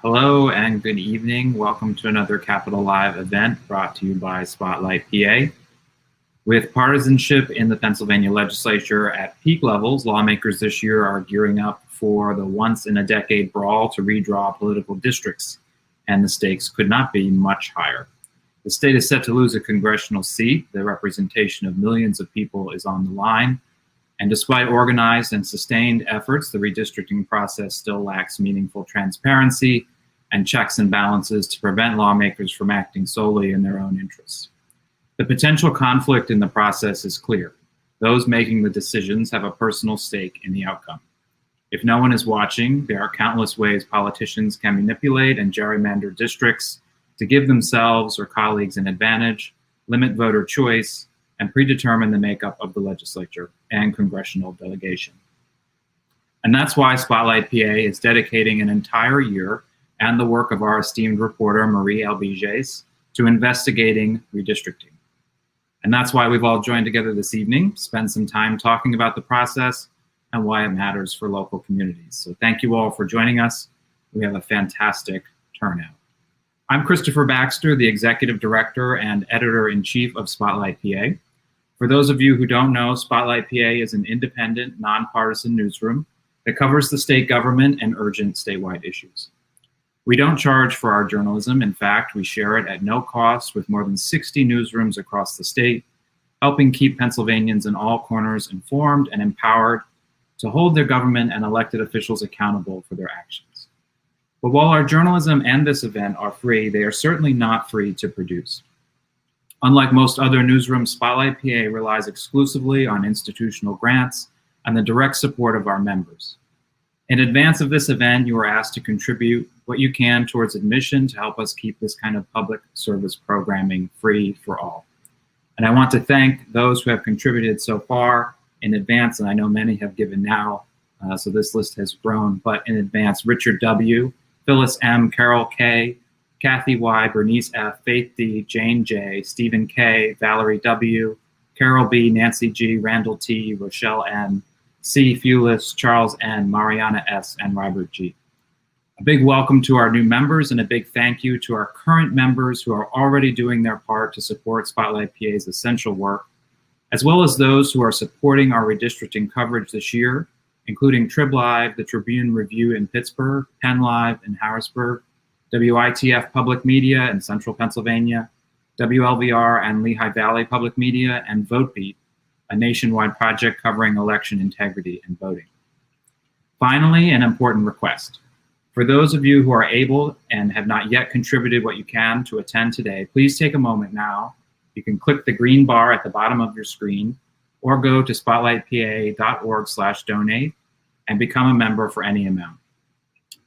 Hello and good evening. Welcome to another Capitol Live event brought to you by Spotlight PA. With partisanship in the Pennsylvania legislature at peak levels, lawmakers this year are gearing up for the once-in-a-decade brawl to redraw political districts, and the stakes could not be much higher. The state is set to lose a congressional seat. The representation of millions of people is on the line. And despite organized and sustained efforts, the redistricting process still lacks meaningful transparency and checks and balances to prevent lawmakers from acting solely in their own interests. The potential conflict in the process is clear. Those making the decisions have a personal stake in the outcome. If no one is watching, there are countless ways politicians can manipulate and gerrymander districts to give themselves or colleagues an advantage, limit voter choice, and predetermine the makeup of the legislature and congressional delegation. And that's why Spotlight PA is dedicating an entire year and the work of our esteemed reporter, Marie Albiges, to investigating redistricting. And that's why we've all joined together this evening, spend some time talking about the process and why it matters for local communities. So thank you all for joining us. We have a fantastic turnout. I'm Christopher Baxter, the Executive Director and Editor-in-Chief of Spotlight PA. For those of you who don't know, Spotlight PA is an independent, nonpartisan newsroom that covers the state government and urgent statewide issues. We don't charge for our journalism. In fact, we share it at no cost with more than 60 newsrooms across the state, helping keep Pennsylvanians in all corners informed and empowered to hold their government and elected officials accountable for their actions. But while our journalism and this event are free, they are certainly not free to produce. Unlike most other newsrooms, Spotlight PA relies exclusively on institutional grants and the direct support of our members. In advance of this event, you are asked to contribute what you can towards admission to help us keep this kind of public service programming free for all. And I want to thank those who have contributed so far in advance, and I know many have given now, so this list has grown, but in advance, Richard W., Phyllis M., Carol K., Kathy Y., Bernice F., Faith D., Jane J., Stephen K., Valerie W., Carol B., Nancy G., Randall T., Rochelle N., C. Fulis, Charles N., Mariana S., and Robert G. A big welcome to our new members and a big thank you to our current members who are already doing their part to support Spotlight PA's essential work, as well as those who are supporting our redistricting coverage this year, including Trib Live, the Tribune Review in Pittsburgh, Penn Live in Harrisburg, WITF Public Media in Central Pennsylvania, WLVR and Lehigh Valley Public Media, and VoteBeat, a nationwide project covering election integrity and voting. Finally, an important request. For those of you who are able and have not yet contributed what you can to attend today, please take a moment now. You can click the green bar at the bottom of your screen or go to spotlightpa.org/donate and become a member for any amount.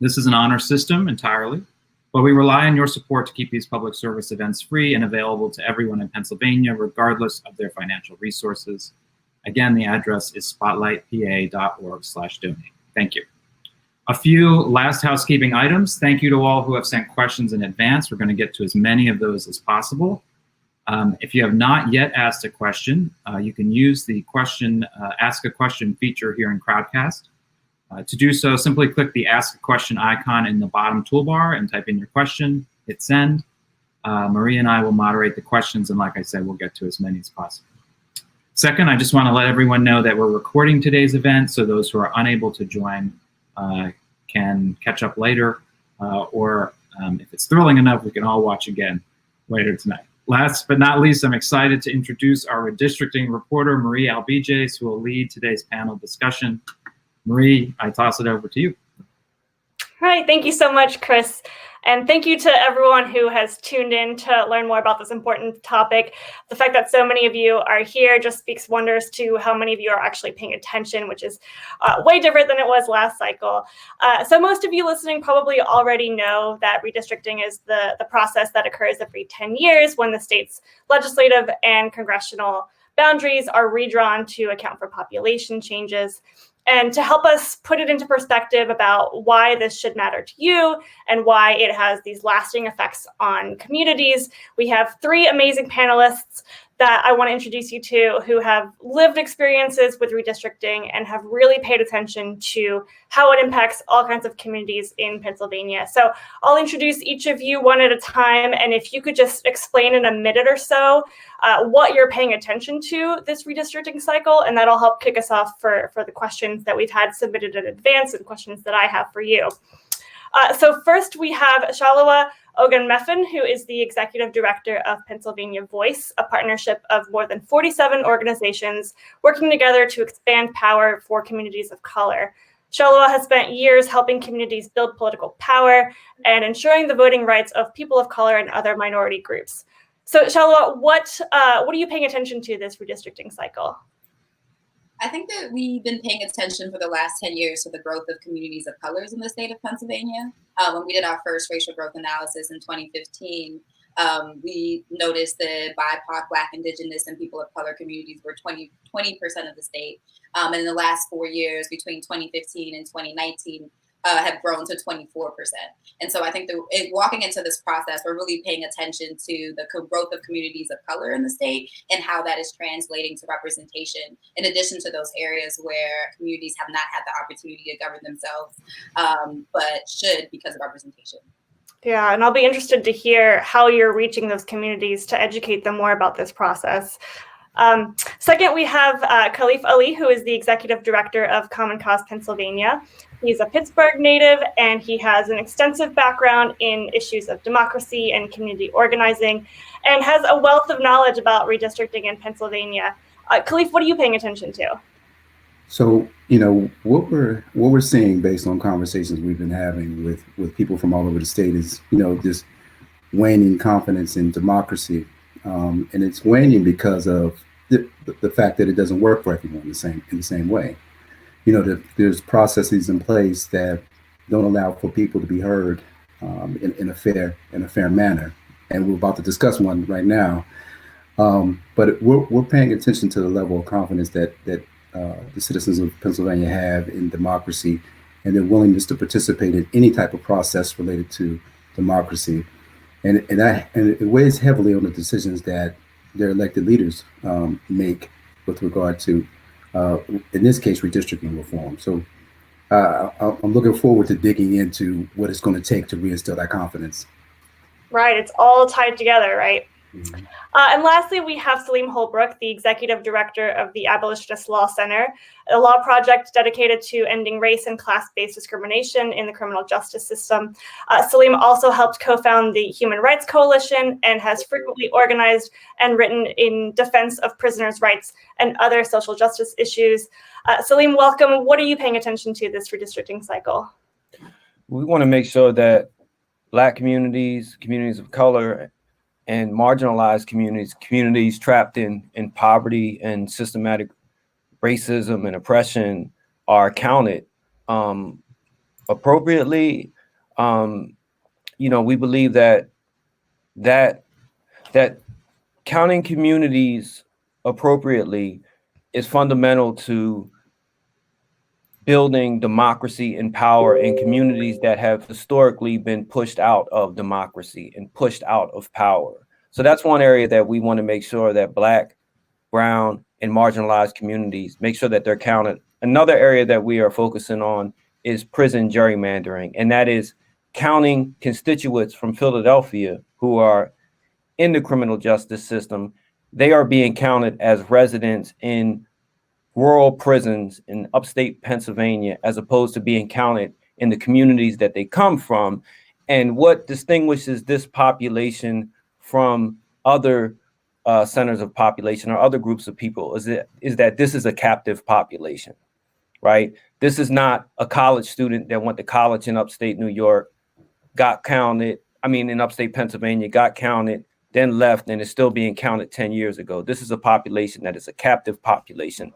This is an honor system entirely, but we rely on your support to keep these public service events free and available to everyone in Pennsylvania, regardless of their financial resources. Again, the address is spotlightpa.org/donate. Thank you. A few last housekeeping items. Thank you to all who have sent questions in advance. We're going to get to as many of those as possible. If you have not yet asked a question, you can use the Ask a Question feature here in Crowdcast. To do so, simply click the Ask a Question icon in the bottom toolbar and type in your question, hit send. Maria and I will moderate the questions, and like I said, we'll get to as many as possible. Second, I just want to let everyone know that we're recording today's event, so those who are unable to join can catch up later, or if it's thrilling enough, we can all watch again later tonight. Last but not least, I'm excited to introduce our redistricting reporter, Marie Albiges, who will lead today's panel discussion. Marie, I toss it over to you. All right, thank you so much, Chris. And thank you to everyone who has tuned in to learn more about this important topic. The fact that so many of you are here just speaks wonders to how many of you are actually paying attention, which is way different than it was last cycle. So most of you listening probably already know that redistricting is the process that occurs every 10 years when the state's legislative and congressional boundaries are redrawn to account for population changes. And to help us put it into perspective about why this should matter to you and why it has these lasting effects on communities, we have three amazing panelists that I want to introduce you to who have lived experiences with redistricting and have really paid attention to how it impacts all kinds of communities in Pennsylvania. So I'll introduce each of you one at a time, and if you could just explain in a minute or so what you're paying attention to this redistricting cycle, and that'll help kick us off for the questions that we've had submitted in advance and questions that I have for you. So first we have Shalawa Ogunmefen, who is the Executive Director of Pennsylvania Voice, a partnership of more than 47 organizations working together to expand power for communities of color. Shalawa has spent years helping communities build political power and ensuring the voting rights of people of color and other minority groups. So Shalawa, what are you paying attention to this redistricting cycle? I think that we've been paying attention for the last 10 years to the growth of communities of colors in the state of Pennsylvania. When we did our first racial growth analysis in 2015, we noticed that BIPOC, Black, Indigenous, and people of color communities were 20% of the state. And in the last 4 years, between 2015 and 2019, have grown to 24%. And so I think that walking into this process, we're really paying attention to the growth of communities of color in the state and how that is translating to representation, in addition to those areas where communities have not had the opportunity to govern themselves, but should because of representation. Yeah, and I'll be interested to hear how you're reaching those communities to educate them more about this process. Second, we have Khalif Ali, who is the Executive Director of Common Cause Pennsylvania. He's a Pittsburgh native, and he has an extensive background in issues of democracy and community organizing, and has a wealth of knowledge about redistricting in Pennsylvania. Khalif, what are you paying attention to? So, what we're seeing based on conversations we've been having with people from all over the state is, this waning confidence in democracy. And it's waning because of the fact that it doesn't work for everyone in the same way. There's processes in place that don't allow for people to be heard in a fair manner, and we're about to discuss one right now. But we're paying attention to the level of confidence that the citizens of Pennsylvania have in democracy and their willingness to participate in any type of process related to democracy. And it weighs heavily on the decisions that their elected leaders make with regard to, in this case, redistricting reform. So I'm looking forward to digging into what it's going to take to reinstill that confidence. Right, it's all tied together, right? Mm-hmm. And lastly, we have Salim Holbrook, the Executive Director of the Abolitionist Law Center, a law project dedicated to ending race and class-based discrimination in the criminal justice system. Salim also helped co-found the Human Rights Coalition and has frequently organized and written in defense of prisoners' rights and other social justice issues. Salim, welcome. What are you paying attention to this redistricting cycle? We want to make sure that Black communities, communities of color, and marginalized communities trapped in poverty and systematic racism and oppression are counted appropriately. We believe that counting communities appropriately is fundamental to building democracy and power in communities that have historically been pushed out of democracy and pushed out of power. So that's one area that we want to make sure that Black, brown, and marginalized communities make sure that they're counted. Another area that we are focusing on is prison gerrymandering, and that is counting constituents from Philadelphia who are in the criminal justice system. They are being counted as residents in rural prisons in upstate Pennsylvania, as opposed to being counted in the communities that they come from. And what distinguishes this population from other centers of population or other groups of people is that this is a captive population, right? This is not a college student that went to college in upstate New York, in upstate Pennsylvania, got counted, then left, and is still being counted 10 years ago. This is a population that is a captive population.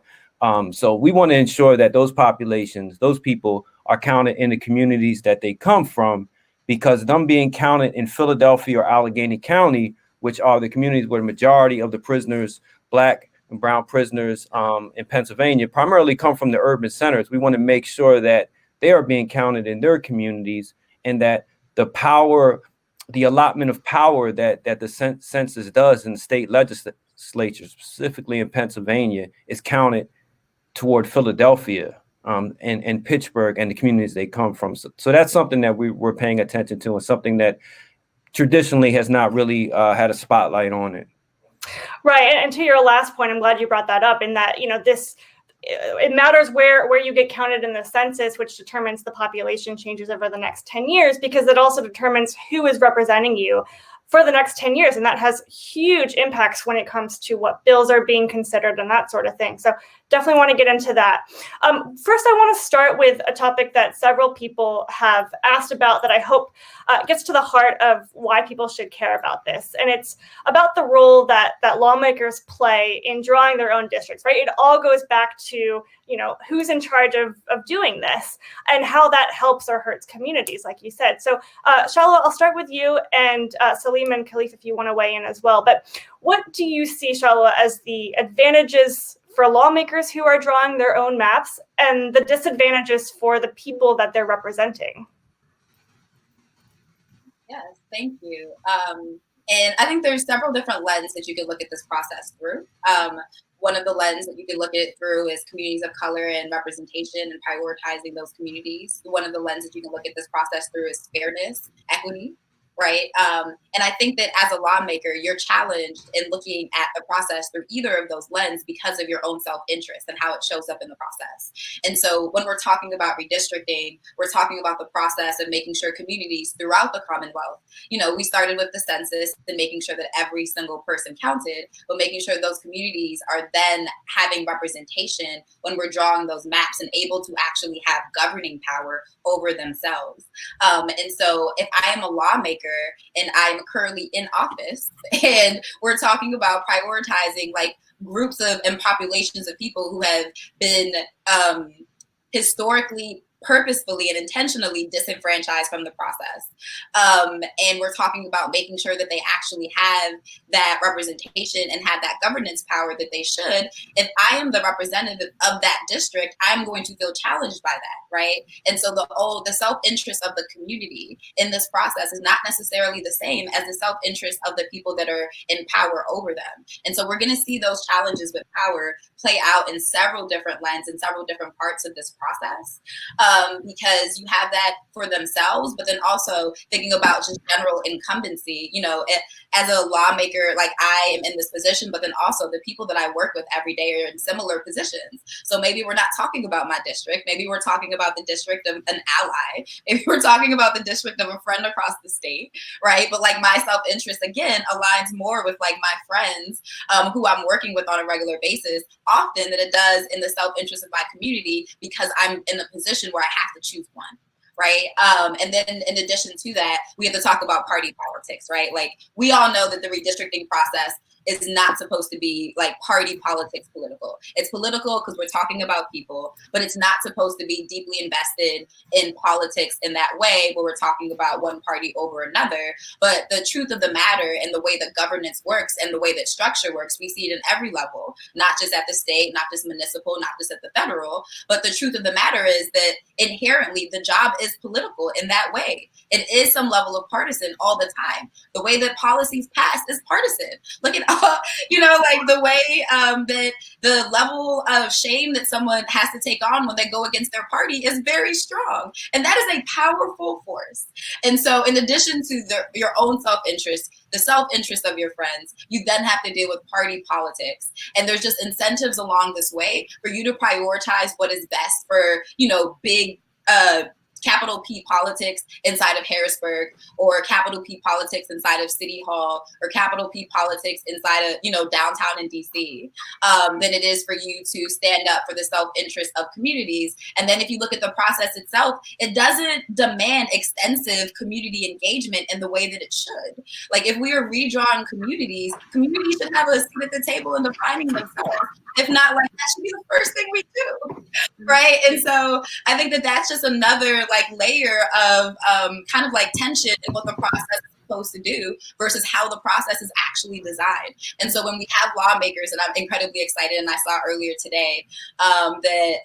So we want to ensure that those populations, those people are counted in the communities that they come from, because them being counted in Philadelphia or Allegheny County, which are the communities where the majority of the prisoners, Black and brown prisoners in Pennsylvania, primarily come from the urban centers. We want to make sure that they are being counted in their communities, and that the allotment of power that the census does in the state legislature, specifically in Pennsylvania, is counted toward Philadelphia and Pittsburgh and the communities they come from. So that's something that we're paying attention to, and something that traditionally has not really had a spotlight on it. Right. And to your last point, I'm glad you brought that up, in that, you know, it matters where you get counted in the census, which determines the population changes over the next 10 years, because it also determines who is representing you for the next 10 years. And that has huge impacts when it comes to what bills are being considered and that sort of thing. So definitely want to get into that. First, I want to start with a topic that several people have asked about that I hope gets to the heart of why people should care about this. And it's about the role that lawmakers play in drawing their own districts, right? It all goes back to, you know, who's in charge of doing this and how that helps or hurts communities, like you said. So Shala, I'll start with you, and Salim and Khalif, if you want to weigh in as well. But what do you see, Shala, as the advantages for lawmakers who are drawing their own maps and the disadvantages for the people that they're representing? Yes, thank you. And I think there's several different lenses that you could look at this process through. One of the lenses that you could look at it through is communities of color and representation and prioritizing those communities. One of the lenses you can look at this process through is fairness, equity, right? And I think that as a lawmaker, you're challenged in looking at the process through either of those lenses because of your own self-interest and how it shows up in the process. And so when we're talking about redistricting, we're talking about the process of making sure communities throughout the Commonwealth, you know, we started with the census and making sure that every single person counted, but making sure those communities are then having representation when we're drawing those maps and able to actually have governing power over themselves. And so if I am a lawmaker and I'm currently in office and we're talking about prioritizing like groups of and populations of people who have been historically, purposefully and intentionally disenfranchised from the process. And we're talking about making sure that they actually have that representation and have that governance power that they should. If I am the representative of that district, I'm going to feel challenged by that, right? And so the self-interest of the community in this process is not necessarily the same as the self-interest of the people that are in power over them. And so we're going to see those challenges with power play out in several different lenses and several different parts of this process. Because you have that for themselves, but then also thinking about just general incumbency, you know, as a lawmaker, like I am in this position, but then also the people that I work with every day are in similar positions. So maybe we're not talking about my district. Maybe we're talking about the district of an ally. Maybe we're talking about the district of a friend across the state, right? But like my self-interest, again, aligns more with like my friends who I'm working with on a regular basis often than it does in the self-interest of my community, because I'm in a position where I have to choose one, right? And then in addition to that, we have to talk about party politics, right? Like we all know that the redistricting process is not supposed to be like party politics political. It's political because we're talking about people, but it's not supposed to be deeply invested in politics in that way where we're talking about one party over another. But the truth of the matter and the way that governance works and the way that structure works, we see it in every level, not just at the state, not just municipal, not just at the federal. But the truth of the matter is that inherently the job is political in that way. It is some level of partisan all the time. The way that policies pass is partisan. Look at you know, like the way that the level of shame that someone has to take on when they go against their party is very strong. And that is a powerful force. And so in addition to your own self-interest, the self-interest of your friends, you then have to deal with party politics. And there's just incentives along this way for you to prioritize what is best for, you know, big capital P politics inside of Harrisburg, or capital P politics inside of City Hall, or capital P politics inside of, you know, downtown in DC, than it is for you to stand up for the self-interest of communities. And then if you look at the process itself, it doesn't demand extensive community engagement in the way that it should. Like if we are redrawing communities should have a seat at the table in defining themselves. If not, like that should be the first thing we do, right? And so I think that that's just another like layer of kind of like tension in what the process is supposed to do versus how the process is actually designed. And so when we have lawmakers, and I'm incredibly excited, and I saw earlier today that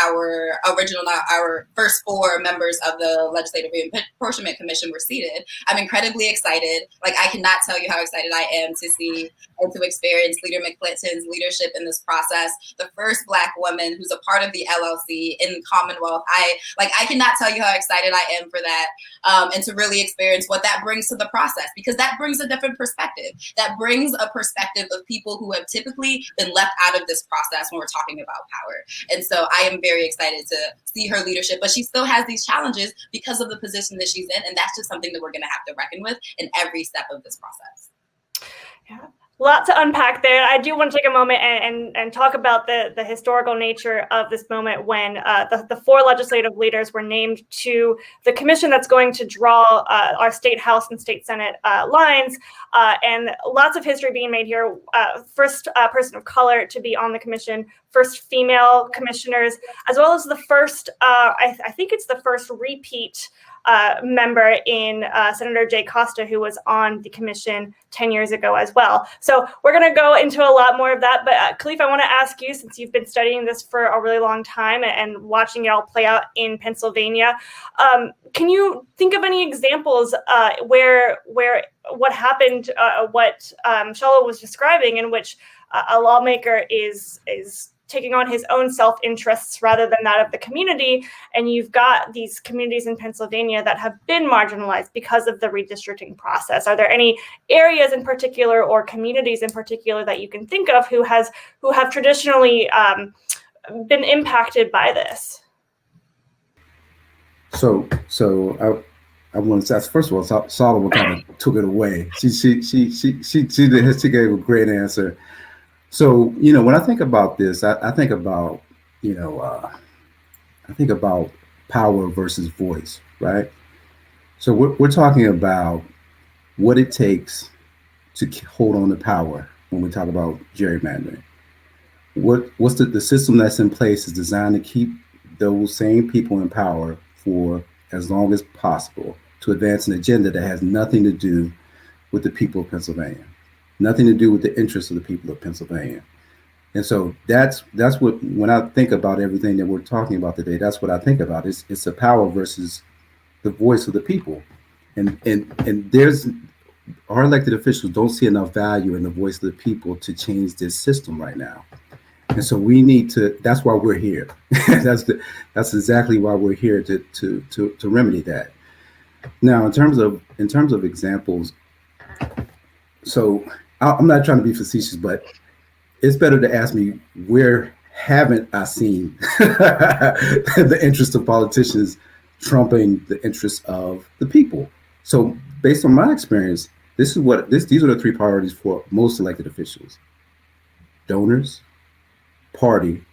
our first 4 members of the Legislative Reapportionment Commission were seated. I'm incredibly excited. Like, I cannot tell you how excited I am to see and to experience Leader McClinton's leadership in this process. The first Black woman who's a part of the LLC in Commonwealth. I cannot tell you how excited I am for that, and to really experience what that brings to the process, because that brings a different perspective. That brings a perspective of people who have typically been left out of this process when we're talking about power. And so I am very excited to see her leadership, but she still has these challenges because of the position that she's in, and that's just something that we're going to have to reckon with in every step of this process. Yeah. A lot to unpack there. I do want to take a moment and talk about the historical nature of this moment when the 4 legislative leaders were named to the commission that's going to draw our state House and state Senate lines, and lots of history being made here. First person of color to be on the commission, first female commissioners, as well as the first, I think it's the first repeat member in Senator Jay Costa, who was on the commission 10 years ago as well. So we're going to go into a lot more of that. But Khalif, I want to ask you, since you've been studying this for a really long time and watching it all play out in Pennsylvania, can you think of any examples where what happened, what Shala was describing, in which a lawmaker is taking on his own self-interests rather than that of the community, and you've got these communities in Pennsylvania that have been marginalized because of the redistricting process? Are there any areas in particular or communities in particular that you can think of who have traditionally been impacted by this? So I want to say, first of all, Solomon kind of took it away. She gave a great answer. So, when I think about this, I think about, power versus voice, right? So we're talking about what it takes to hold on to power when we talk about gerrymandering. What's the system that's in place is designed to keep those same people in power for as long as possible to advance an agenda that has nothing to do with the people of Pennsylvania. Nothing to do with the interests of the people of Pennsylvania. And so that's what, when I think about everything that we're talking about today, that's what I think about. It's the power versus the voice of the people. And there's, our elected officials don't see enough value in the voice of the people to change this system right now. And so we need to, that's why we're here. That's exactly why we're here, to remedy that. Now, in terms of examples, so I'm not trying to be facetious, but it's better to ask me, where haven't I seen the interest of politicians trumping the interests of the people? So based on my experience, these are the 3 priorities for most elected officials: donors, party,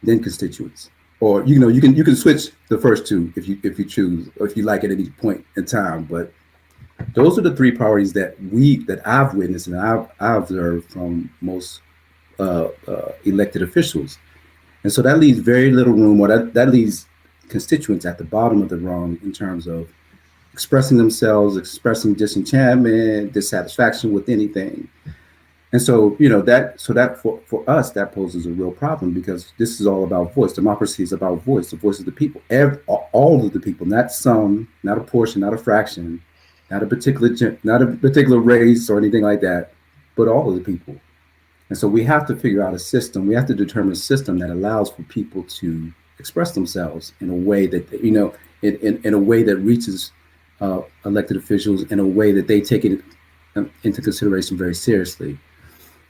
then constituents. Or you can switch the first 2 if you choose, or if you like at any point in time. But those are the 3 priorities that I've witnessed and I've observed from most elected officials. And so that leaves very little room, or that leaves constituents at the bottom of the rung in terms of expressing themselves, expressing disenchantment, dissatisfaction with anything. And so, for us, that poses a real problem, because this is all about voice. Democracy is about voice, the voice of the people, all of the people, not some, not a portion, not a fraction, not a particular race or anything like that, but all of the people. And so we have to figure out a system. We have to determine a system that allows for people to express themselves in a way that, in a way that reaches elected officials, in a way that they take it into consideration very seriously.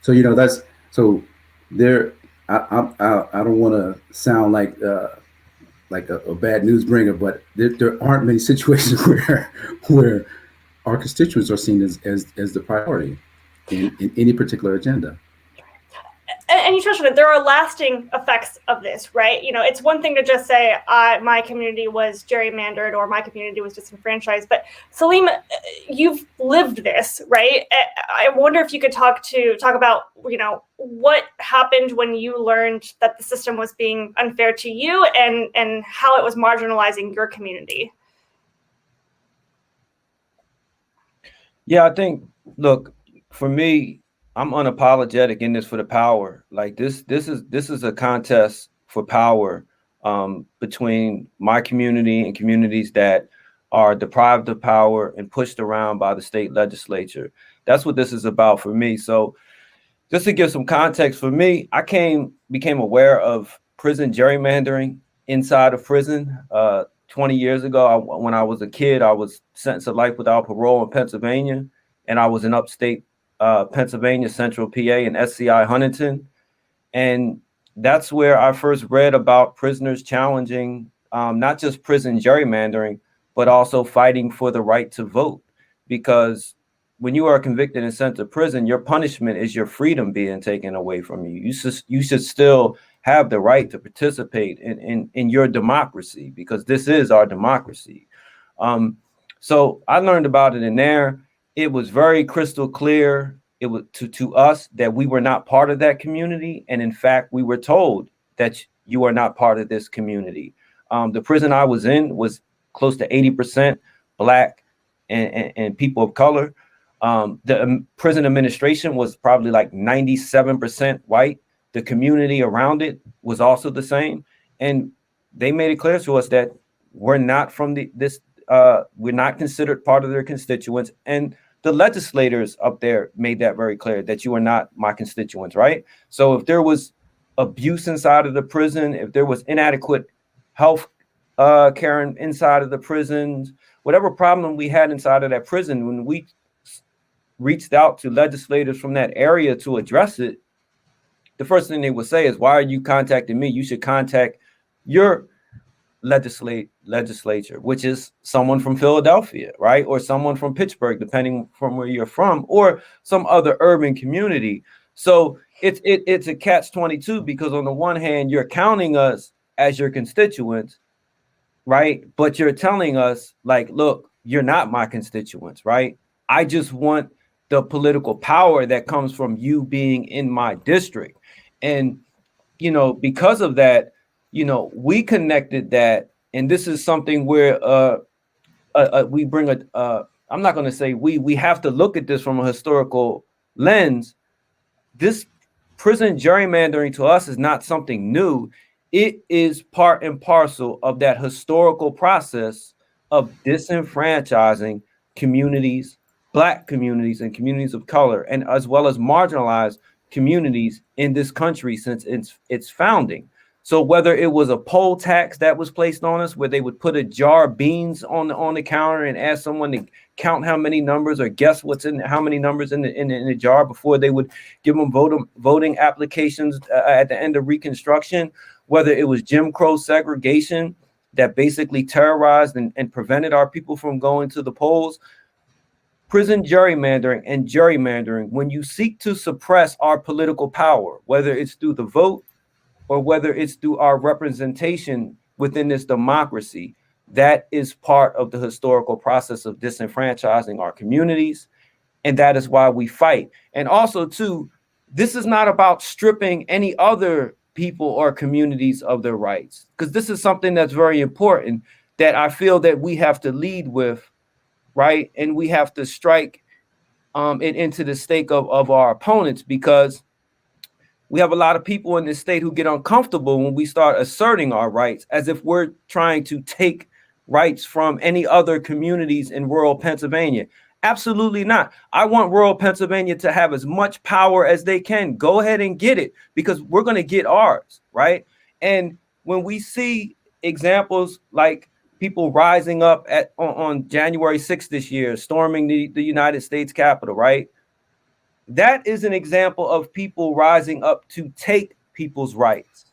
So, that's, so there, I don't want to sound like a bad news bringer, but there aren't many situations where our constituents are seen as the priority in any particular agenda. And you touched on it, there are lasting effects of this, right? It's one thing to just say, my community was gerrymandered or my community was disenfranchised, but Salim, you've lived this, right? I wonder if you could talk about, what happened when you learned that the system was being unfair to you and how it was marginalizing your community. Yeah, I think, look, for me, I'm unapologetic in this for the power. Like this is a contest for power between my community and communities that are deprived of power and pushed around by the state legislature. That's what this is about for me. So just to give some context for me, became aware of prison gerrymandering inside of prison 20 years ago. When I was a kid, I was sentenced to life without parole in Pennsylvania, and I was in upstate Pennsylvania, Central PA, in SCI Huntington, and that's where I first read about prisoners challenging not just prison gerrymandering, but also fighting for the right to vote, because when you are convicted and sent to prison, your punishment is your freedom being taken away from you. You should still have the right to participate in your democracy, because this is our democracy. So I learned about it in there. It was very crystal clear. It was to us that we were not part of that community, and in fact, we were told that you are not part of this community. The prison I was in was close to 80% Black and people of color. The prison administration was probably like 97% white. The community around it was also the same, and they made it clear to us that we're not from we're not considered part of their constituents, and the legislators up there made that very clear, that you are not my constituents, right? So if there was abuse inside of the prison, if there was inadequate health care inside of the prisons, whatever problem we had inside of that prison, when we reached out to legislators from that area to address it, the first thing they would say is, why are you contacting me? You should contact your legislature, which is someone from Philadelphia, right? Or someone from Pittsburgh, depending from where you're from, or some other urban community. So it's a catch-22, because on the one hand, you're counting us as your constituents, right? But you're telling us, like, look, you're not my constituents, right? I just want the political power that comes from you being in my district. And, because of that, we connected that. And this is something where we bring I'm not going to say we have to look at this from a historical lens. This prison gerrymandering to us is not something new. It is part and parcel of that historical process of disenfranchising communities, Black communities and communities of color, and as well as marginalized communities in this country since its founding. So whether it was a poll tax that was placed on us, where they would put a jar of beans on the counter and ask someone to count how many numbers or guess how many numbers in the jar before they would give them voting applications at the end of Reconstruction, whether it was Jim Crow segregation that basically terrorized and prevented our people from going to the polls. Prison gerrymandering, when you seek to suppress our political power, whether it's through the vote or whether it's through our representation within this democracy, that is part of the historical process of disenfranchising our communities. And that is why we fight. And also, too, this is not about stripping any other people or communities of their rights, because this is something that's very important that I feel that we have to lead with, right? And we have to strike it into the stake of our opponents, because we have a lot of people in this state who get uncomfortable when we start asserting our rights, as if we're trying to take rights from any other communities in rural Pennsylvania. Absolutely not. I want rural Pennsylvania to have as much power as they can. Go ahead and get it, because we're going to get ours, right? And when we see examples like people rising up on January 6th this year, storming the United States Capitol, right? That is an example of people rising up to take people's rights,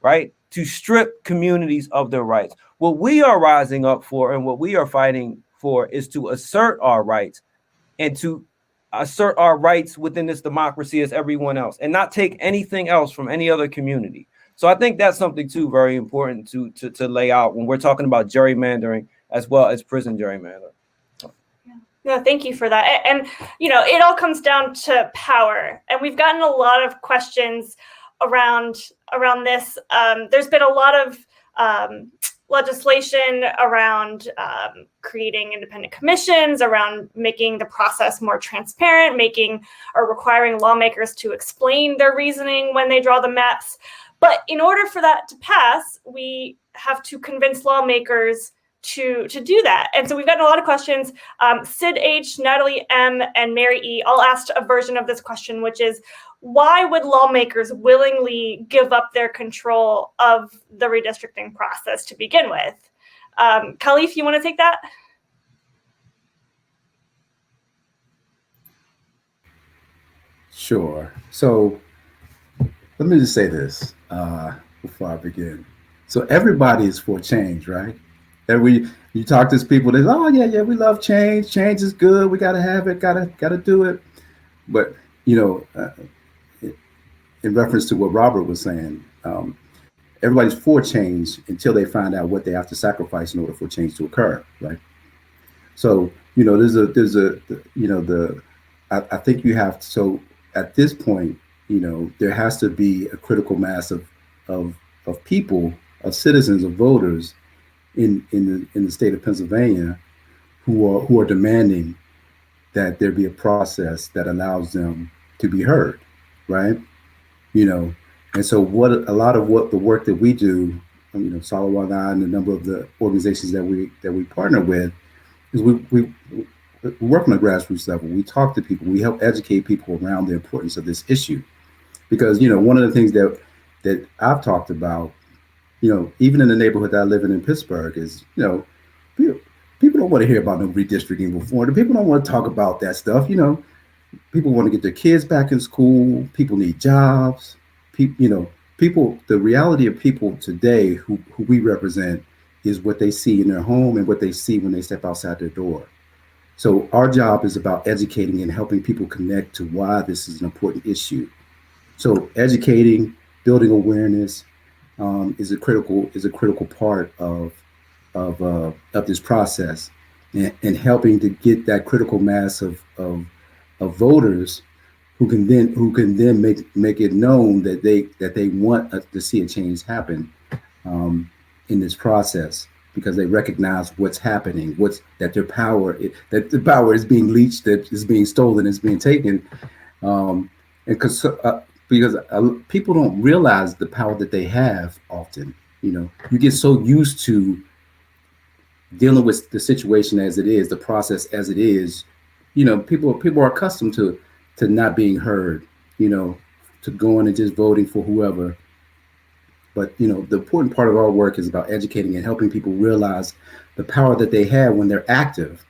right? To strip communities of their rights. What we are rising up for and what we are fighting for is to assert our rights, and to assert our rights within this democracy as everyone else, and not take anything else from any other community. So I think that's something too very important to lay out when we're talking about gerrymandering as well as prison gerrymandering. No, thank you for that. And, it all comes down to power. And we've gotten a lot of questions around this. There's been a lot of legislation around creating independent commissions, around making the process more transparent, making or requiring lawmakers to explain their reasoning when they draw the maps. But in order for that to pass, we have to convince lawmakers to do that. And so we've gotten a lot of questions. Sid H, Natalie M, and Mary E all asked a version of this question, which is, why would lawmakers willingly give up their control of the redistricting process to begin with? Khalif, you want to take that? Sure. So let me just say this before I begin. So everybody is for change, right? You talk to people, they say, oh yeah, we love change. Change is good. We gotta have it. Gotta do it. But in reference to what Robert was saying, everybody's for change until they find out what they have to sacrifice in order for change to occur, right? So I think you have to, so at this point, there has to be a critical mass of people, of citizens, of voters in the state of Pennsylvania who are demanding that there be a process that allows them to be heard, right? And so a lot of the work that we do, Salawat and a number of the organizations that we partner with, is we work on a grassroots level. We talk to people. We help educate people around the importance of this issue, because one of the things that I've talked about, even in the neighborhood that I live in Pittsburgh, is people don't want to hear about no redistricting reform. People don't want to talk about that stuff. People want to get their kids back in school. People need jobs. People. The reality of people today who we represent is what they see in their home and what they see when they step outside their door. So our job is about educating and helping people connect to why this is an important issue. So educating, building awareness is a critical part of this process, and helping to get that critical mass of voters who can then make it known that they want to see a change happen in this process, because they recognize what's happening, that the power is being leached, that is being stolen, is being taken, and because people don't realize the power that they have often. You get so used to dealing with the situation as it is, the process as it is. People are accustomed to not being heard, to going and just voting for whoever. But the important part of our work is about educating and helping people realize the power that they have when they're active,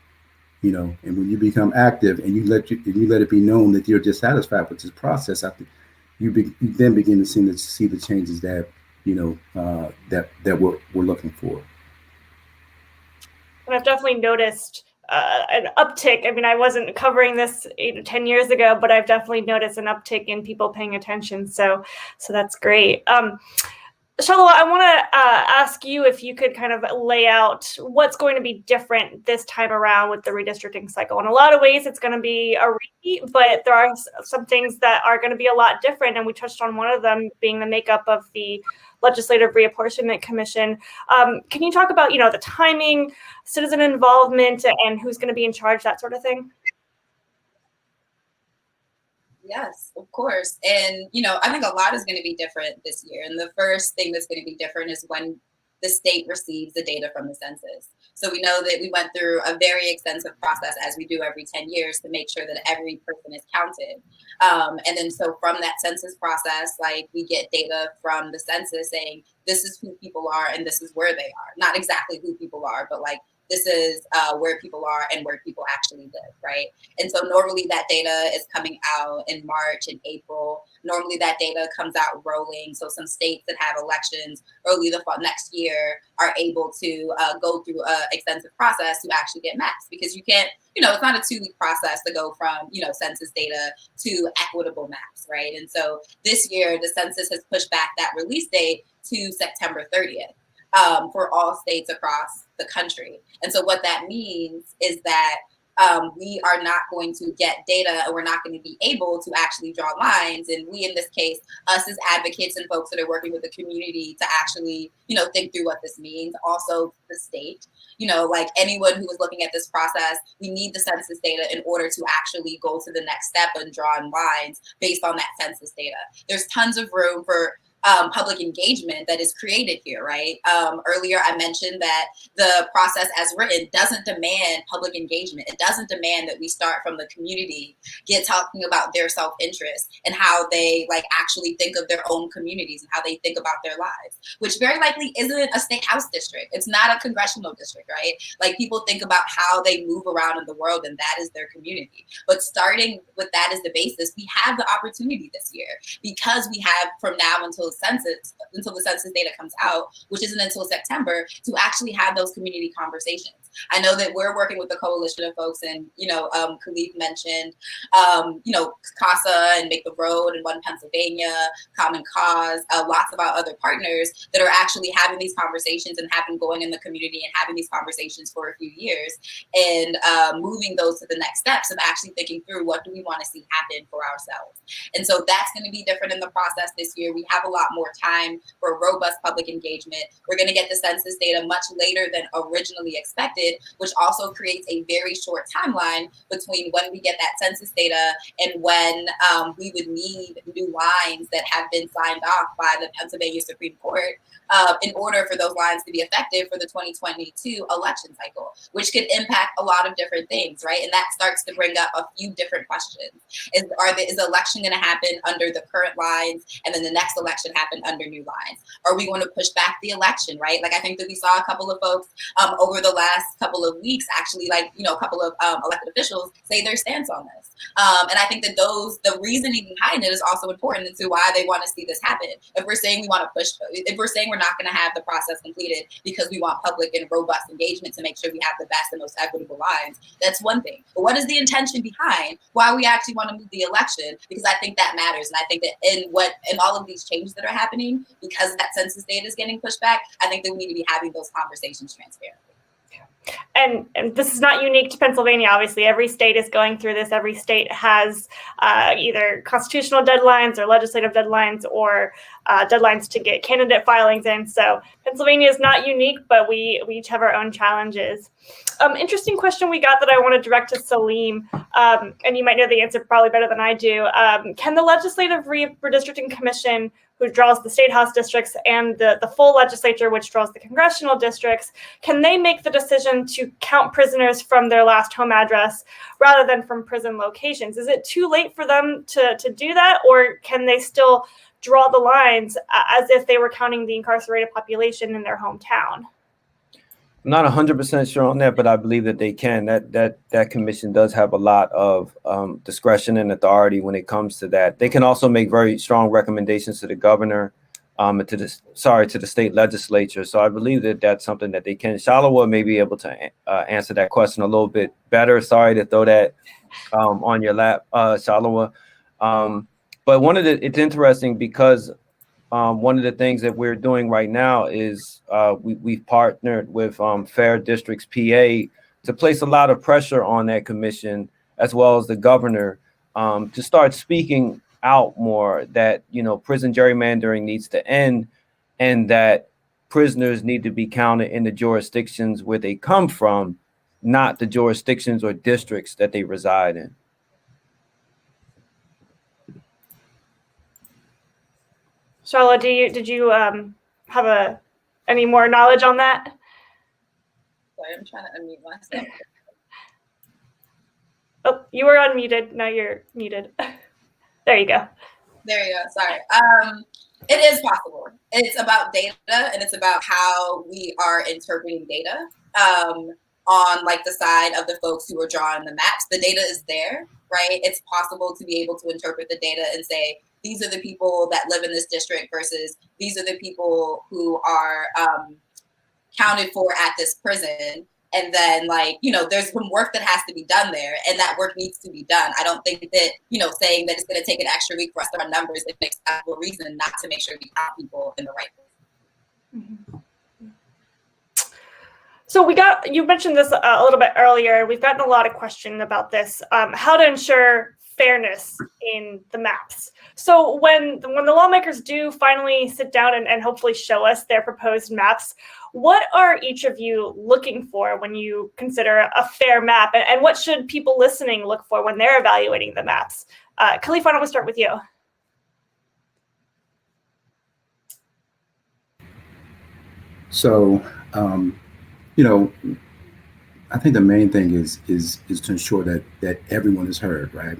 and when you become active and you let it be known that you're dissatisfied with this process, I think you then begin to see the changes that that we're looking for. And I've definitely noticed an uptick. I mean, I wasn't covering this 8 or 10 years ago, but I've definitely noticed an uptick in people paying attention. So that's great. Shalwa, I want to ask you if you could kind of lay out what's going to be different this time around with the redistricting cycle. In a lot of ways, it's going to be a repeat, but there are some things that are going to be a lot different. And we touched on one of them being the makeup of the Legislative Reapportionment Commission. Can you talk about, the timing, citizen involvement, and who's going to be in charge, that sort of thing? Yes, of course. And, I think a lot is going to be different this year. And the first thing that's going to be different is when the state receives the data from the census. So we know that we went through a very extensive process, as we do every 10 years, to make sure that every person is counted. And then so from that census process, we get data from the census saying this is who people are and this is where they are. Not exactly who people are, but this is where people are and where people actually live, right? And so normally that data is coming out in March and April. Normally that data comes out rolling. So some states that have elections early the fall next year are able to go through an extensive process to actually get maps, because you can't, it's not a 2-week process to go from, census data to equitable maps, right? And so this year the census has pushed back that release date to September 30th. For all states across the country. And so what that means is that we are not going to get data, and we're not going to be able to actually draw lines. And we, in this case, us as advocates and folks that are working with the community to actually, think through what this means. Also the state, like anyone who is looking at this process, we need the census data in order to actually go to the next step and draw lines based on that census data. There's tons of room for public engagement that is created here, right? Earlier, I mentioned that the process as written doesn't demand public engagement. It doesn't demand that we start from the community, get talking about their self-interest and how they actually think of their own communities and how they think about their lives, which very likely isn't a state house district. It's not a congressional district, right? Like, people think about how they move around in the world, and that is their community. But starting with that as the basis, we have the opportunity this year, because we have from now until the census data comes out, which isn't until September, to actually have those community conversations. I know that we're working with a coalition of folks, and Khalif mentioned CASA and Make the Road and One Pennsylvania, Common Cause, lots of our other partners that are actually having these conversations and have been going in the community and having these conversations for a few years, and moving those to the next steps of actually thinking through what do we want to see happen for ourselves. And so that's going to be different in the process this year. We have a lot more time for robust public engagement. We're going to get the census data much later than originally expected, which also creates a very short timeline between when we get that census data and when we would need new lines that have been signed off by the Pennsylvania Supreme Court in order for those lines to be effective for the 2022 election cycle, which could impact a lot of different things, right? And that starts to bring up a few different questions. Is the election going to happen under the current lines, and then the next election happen under new lines? Are we going to push back the election, right? Like, I think that we saw a couple of folks over the last couple of weeks, actually, a couple of elected officials say their stance on this. And I think that the reasoning behind it is also important into why they want to see this happen. If we're saying we want to push, if we're saying we're not going to have the process completed because we want public and robust engagement to make sure we have the best and most equitable lines, that's one thing. But what is the intention behind why we actually want to move the election? Because I think that matters. And I think that in all of these changes that are happening, because that census data is getting pushed back, I think that we need to be having those conversations transparently. And this is not unique to Pennsylvania. Obviously, every state is going through this. Every state has either constitutional deadlines or legislative deadlines or deadlines to get candidate filings in. So Pennsylvania is not unique, but we each have our own challenges. Interesting question we got that I want to direct to Salim, and you might know the answer probably better than I do. Can the Legislative Redistricting Commission, who draws the state house districts, and the full legislature, which draws the congressional districts, can they make the decision to count prisoners from their last home address rather than from prison locations? Is it too late for them to do that, or can they still draw the lines as if they were counting the incarcerated population in their hometown? I'm not 100% sure on that, but I believe that they can. That commission does have a lot of discretion and authority when it comes to that. They can also make very strong recommendations to the governor, and to the state legislature. So I believe that that's something that they can. Shalawa may be able to answer that question a little bit better. Sorry to throw that on your lap, Shalawa. But it's interesting because one of the things that we're doing right now is we've partnered with Fair Districts PA to place a lot of pressure on that commission, as well as the governor, to start speaking out more that, prison gerrymandering needs to end, and that prisoners need to be counted in the jurisdictions where they come from, not the jurisdictions or districts that they reside in. Charlotte, did you have any more knowledge on that? Sorry, I'm trying to unmute myself. Oh, you were unmuted. Now you're muted. There you go. There you go. Sorry. It is possible. It's about data, and it's about how we are interpreting data. On the side of the folks who are drawing the maps, the data is there, right? It's possible to be able to interpret the data and say, these are the people that live in this district versus these are the people who are counted for at this prison. And then, there's some work that has to be done there, and that work needs to be done. I don't think that, saying that it's going to take an extra week for us to run numbers, it makes a reason not to make sure we count people in the right place. Mm-hmm. So you mentioned this a little bit earlier. We've gotten a lot of questions about this, how to ensure fairness in the maps. So when the lawmakers do finally sit down and hopefully show us their proposed maps, what are each of you looking for when you consider a fair map? And what should people listening look for when they're evaluating the maps? Khalif, why don't we start with you? So, I think the main thing is to ensure that everyone is heard, right?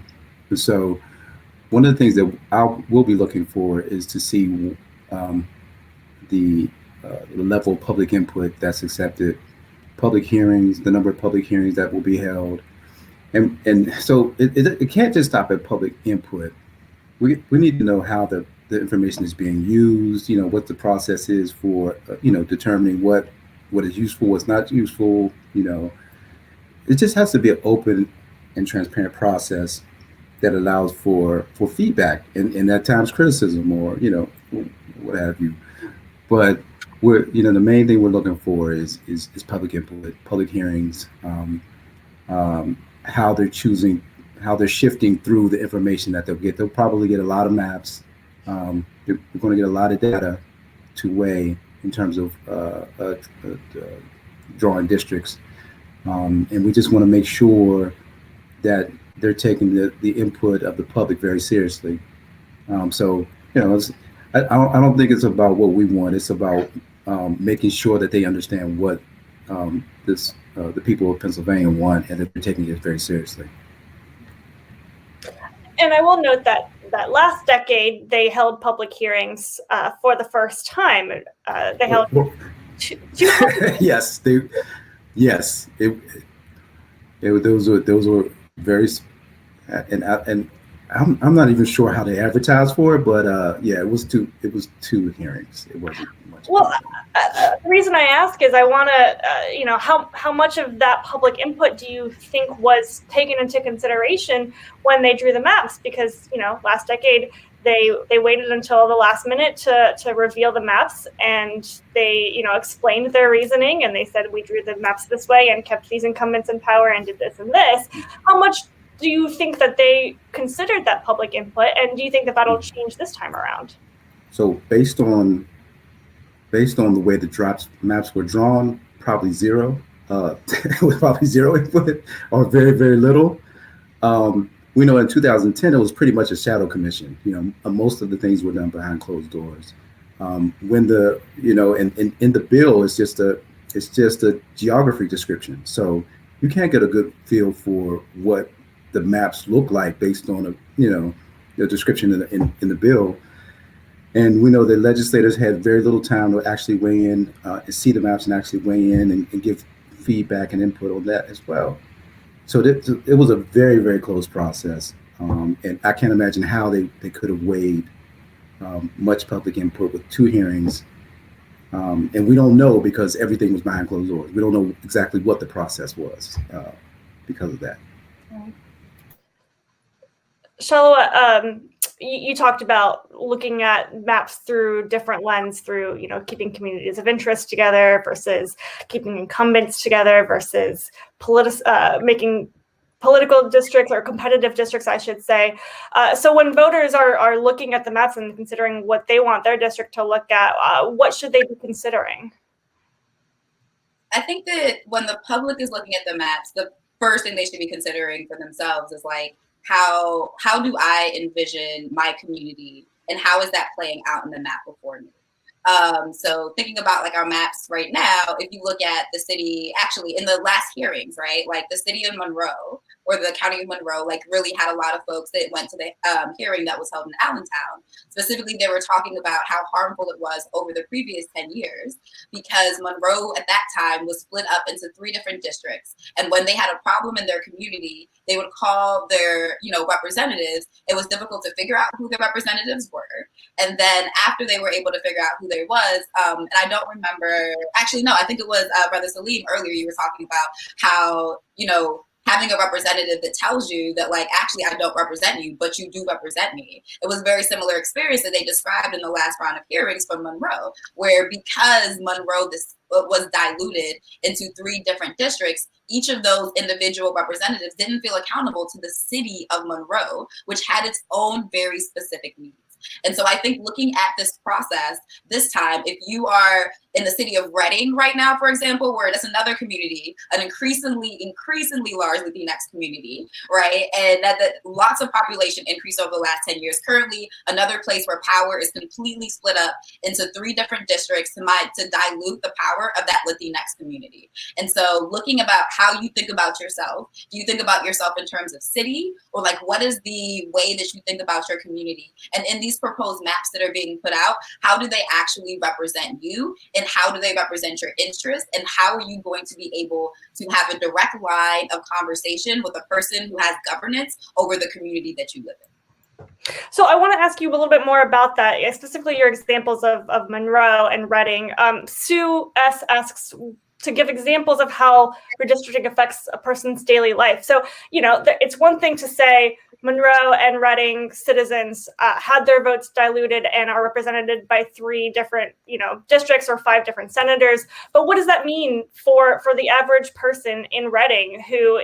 And so, one of the things that we'll be looking for is to see the level of public input that's accepted, public hearings, the number of public hearings that will be held, and so it can't just stop at public input. We need to know how the information is being used. What the process is for determining what is useful, what's not useful. It just has to be an open and transparent process that allows for feedback and at times criticism or what have you. But the main thing we're looking for is public input, public hearings, how they're shifting through the information that they'll get. They'll probably get a lot of maps. We're going to get a lot of data to weigh in terms of drawing districts. And we just want to make sure that they're taking the input of the public very seriously. I don't think it's about what we want. It's about making sure that they understand what the people of Pennsylvania want, and that they're taking it very seriously. And I will note that last decade they held public hearings for the first time. They held two. Yes, those were very, and I'm not even sure how they advertised for it, but it was two hearings. It wasn't much. Well, the reason I ask is I want to, how much of that public input do you think was taken into consideration when they drew the maps? Because last decade they waited until the last minute to reveal the maps, and they explained their reasoning, and they said we drew the maps this way and kept these incumbents in power and did this and this. How much do you think that they considered that public input, and do you think that that'll change this time around? So based on the way the maps were drawn, probably zero. With probably zero input or very, very little. We know in 2010 it was pretty much a shadow commission. Most of the things were done behind closed doors. When in the bill it's just a geography description. So you can't get a good feel for what the maps look like based on the description in the bill. And we know that legislators had very little time to actually weigh in and see the maps and actually weigh in and give feedback and input on that as well. So it was a very, very close process. And I can't imagine how they could have weighed much public input with two hearings. And we don't know because everything was behind closed doors. We don't know exactly what the process was because of that. Shalwa, you talked about looking at maps through different lens, through keeping communities of interest together versus keeping incumbents together versus making political districts or competitive districts, I should say. So when voters are looking at the maps and considering what they want their district to look at, what should they be considering? I think that when the public is looking at the maps, the first thing they should be considering for themselves is like, how do I envision my community and how is that playing out in the map before me? So thinking about like our maps right now, if you look at the city, actually in the last hearings, right, like the city of Monroe or the county of Monroe, like really had a lot of folks that went to the hearing that was held in Allentown. Specifically, they were talking about how harmful it was over the previous 10 years because Monroe at that time was split up into 3 different districts. And when they had a problem in their community, they would call their, representatives. It was difficult to figure out who their representatives were. And then after they were able to figure out who they was, and I don't remember, actually, no, I think it was Brother Salim earlier, you were talking about how, having a representative that tells you that, like, actually, I don't represent you, but you do represent me. It was a very similar experience that they described in the last round of hearings from Monroe, where because Monroe was diluted into 3 different districts, each of those individual representatives didn't feel accountable to the city of Monroe, which had its own very specific needs. And so I think looking at this process this time, if you are in the city of Reading right now, for example, where that's another community, an increasingly large Latinx community, right? And that lots of population increase over the last 10 years. Currently, another place where power is completely split up into 3 different districts to dilute the power of that Latinx community. And so looking about how you think about yourself, do you think about yourself in terms of city, or like what is the way that you think about your community? And in these proposed maps that are being put out, how do they actually represent you, and how do they represent your interests, and how are you going to be able to have a direct line of conversation with a person who has governance over the community that you live in? So I want to ask you a little bit more about that, specifically your examples of Monroe and Reading. Sue S. asks to give examples of how redistricting affects a person's daily life. So, it's one thing to say Monroe and Reading citizens had their votes diluted and are represented by 3 different, districts or 5 different senators. But what does that mean for the average person in Reading who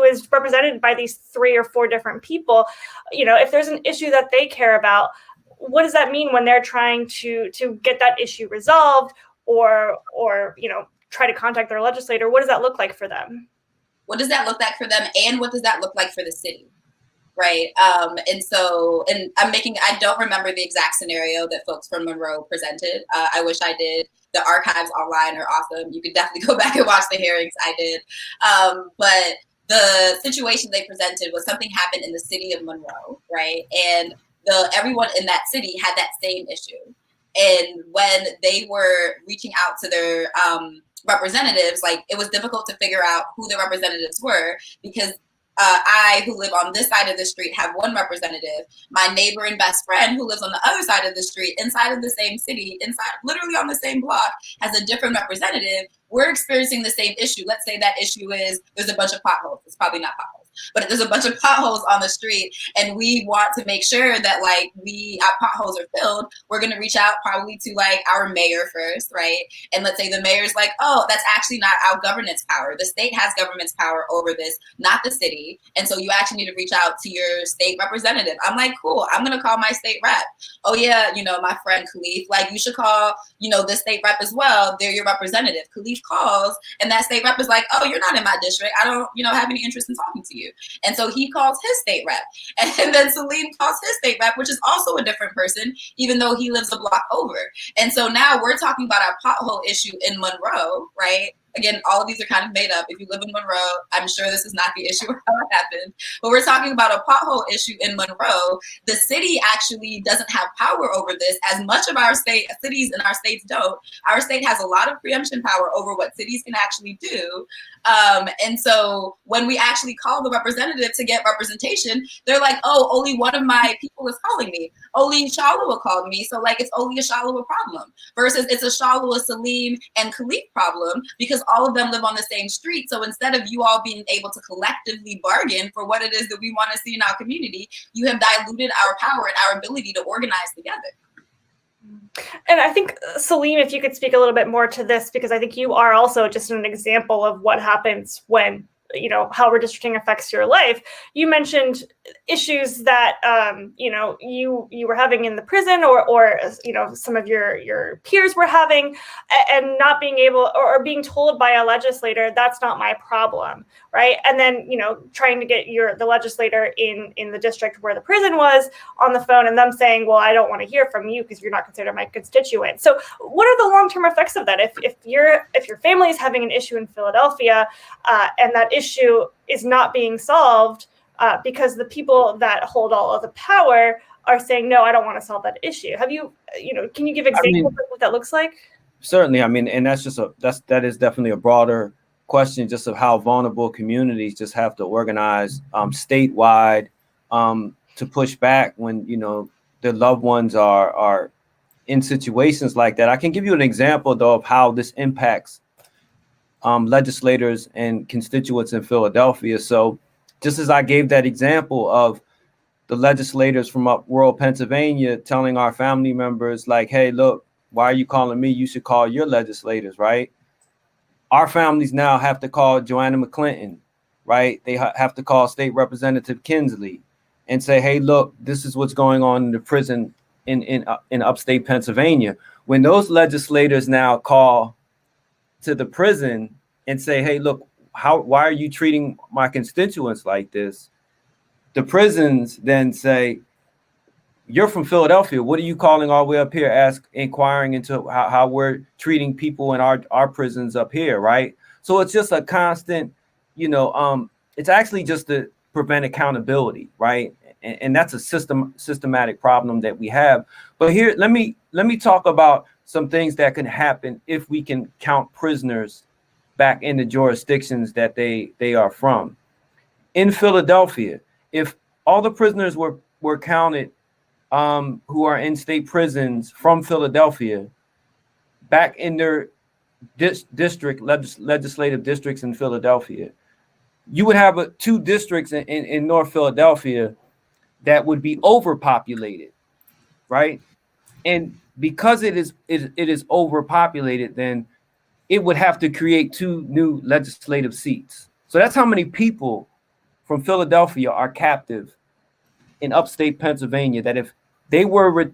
is represented by these 3 or 4 different people? If there's an issue that they care about, what does that mean when they're trying to get that issue resolved or try to contact their legislator? What does that look like for them? What does that look like for them, and what does that look like for the city? Right. And I don't remember the exact scenario that folks from Monroe presented. I wish I did. The archives online are awesome. You could definitely go back and watch the hearings. I did. But the situation they presented was something happened in the city of Monroe, right? And everyone in that city had that same issue. And when they were reaching out to their representatives, like, it was difficult to figure out who the representatives were, because I, who live on this side of the street, have one representative. My neighbor and best friend, who lives on the other side of the street, inside of the same city, literally on the same block, has a different representative. We're experiencing the same issue. Let's say that issue is there's a bunch of potholes. It's probably not potholes, but there's a bunch of potholes on the street, and we want to make sure that, like, our potholes are filled. We're going to reach out probably to, like, our mayor first, right? And let's say the mayor's like, oh, that's actually not our governance power. The state has governance power over this, not the city. And so you actually need to reach out to your state representative. I'm like, cool, I'm going to call my state rep. Oh yeah, my friend Khalif, like, you should call, this state rep as well. They're your representative. Khalif calls, and that state rep is like, oh, you're not in my district. I don't, have any interest in talking to you. And so he calls his state rep. And then Salim calls his state rep, which is also a different person, even though he lives a block over. And so now we're talking about our pothole issue in Monroe, right? Again, all of these are kind of made up. If you live in Monroe, I'm sure this is not the issue or how it happened. But we're talking about a pothole issue in Monroe. The city actually doesn't have power over this, as much of our cities in our states don't. Our state has a lot of preemption power over what cities can actually do. And so when we actually call the representative to get representation, they're like, oh, only one of my people is calling me. Only Shalua called me. So, like, it's only a Shalua problem, versus it's a Shalua, Salim, and Khalif problem, because all of them live on the same street. So instead of you all being able to collectively bargain for what it is that we want to see in our community, you have diluted our power and our ability to organize together. And I think, Salim, if you could speak a little bit more to this, because I think you are also just an example of what happens when, how redistricting affects your life. You mentioned issues that, you were having in the prison or some of your peers were having, and not being able or being told by a legislator, that's not my problem, right? And then, trying to get the legislator in the district where the prison was on the phone, and them saying, well, I don't want to hear from you because you're not considered my constituent. So what are the long-term effects of that? If your family is having an issue in Philadelphia, and that issue is not being solved because the people that hold all of the power are saying, no, I don't want to solve that issue. Can you give examples of what that looks like? Certainly. And that is definitely a broader question, just of how vulnerable communities just have to organize statewide to push back when, their loved ones are in situations like that. I can give you an example, though, of how this impacts legislators and constituents in Philadelphia. So just as I gave that example of the legislators from up rural Pennsylvania telling our family members like, hey, look, why are you calling me? You should call your legislators, right? Our families now have to call Joanna McClinton, right? They have to call State Representative Kinsley and say, hey, look, this is what's going on in the prison in upstate Pennsylvania. When those legislators now call to the prison and say, hey, look, why are you treating my constituents like this? The prisons then say, you're from Philadelphia. What are you calling all the way up here, inquiring into how we're treating people in our prisons up here, right? So it's just a constant, it's actually just to prevent accountability, right? And that's a systematic problem that we have. But here, let me talk about some things that can happen if we can count prisoners back in the jurisdictions that they are from. In Philadelphia, if all the prisoners were counted who are in state prisons from Philadelphia back in their legislative districts in Philadelphia, you would have two districts in North Philadelphia that would be overpopulated, right? And because it is overpopulated, then it would have to create two new legislative seats. So that's how many people from Philadelphia are captive in upstate Pennsylvania, that if they were,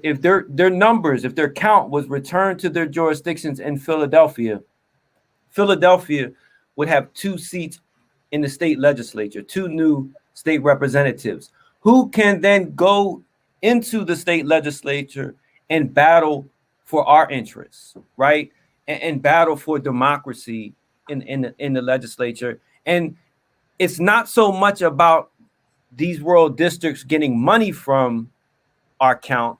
if their numbers, if their count was returned to their jurisdictions in Philadelphia, Philadelphia would have two seats in the state legislature, two new state representatives who can then go into the state legislature and battle for our interests, right? And battle for democracy in the legislature. And it's not so much about these rural districts getting money from our count,